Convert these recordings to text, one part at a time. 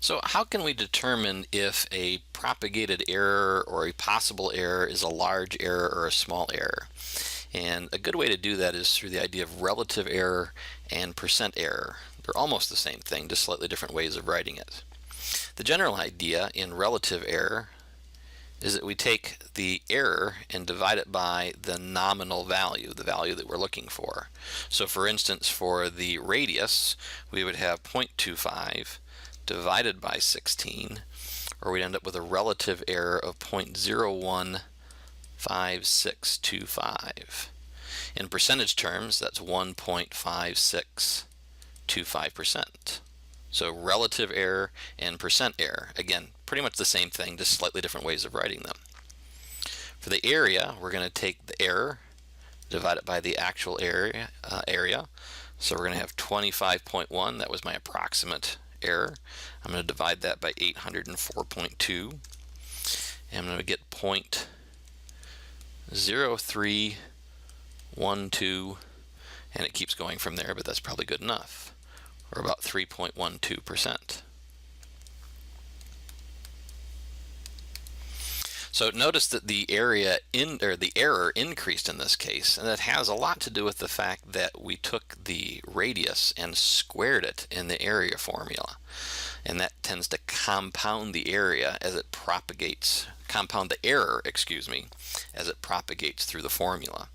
So how can we determine if a propagated error or a possible error is a large error or a small error? And a good way to do that is through the idea of relative error and percent error. They're almost the same thing, just slightly different ways of writing it. The general idea in relative error is that we take the error and divide it by the nominal value, the value that we're looking for. So for instance, for the radius, we would have 0.25 divided by 16, or we'd end up with a relative error of 0.015625. In percentage terms, that's 1.5625%. So relative error and percent error, again, pretty much the same thing, just slightly different ways of writing them. For the area, we're going to take the error, divide it by the actual area. So we're going to have 25.1, that was my approximate error. I'm going to divide that by 804.2, and I'm going to get 0.0312, and it keeps going from there, but that's probably good enough, or about 3.12%. So notice that the error increased in this case, and that has a lot to do with the fact that we took the radius and squared it in the area formula, and that tends to compound the area as it propagates, compound the error, excuse me, as it propagates through the formula.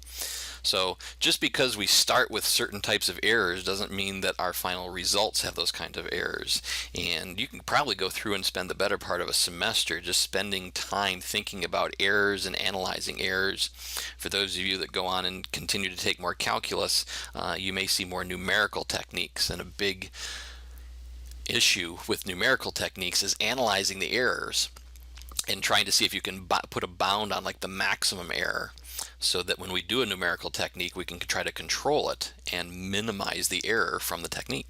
So just because we start with certain types of errors doesn't mean that our final results have those kinds of errors. And you can probably go through and spend the better part of a semester just spending time thinking about errors and analyzing errors. For those of you that go on and continue to take more calculus, you may see more numerical techniques, and a big issue with numerical techniques is analyzing the errors and trying to see if you can put a bound on like the maximum error, so that when we do a numerical technique we can try to control it and minimize the error from the technique.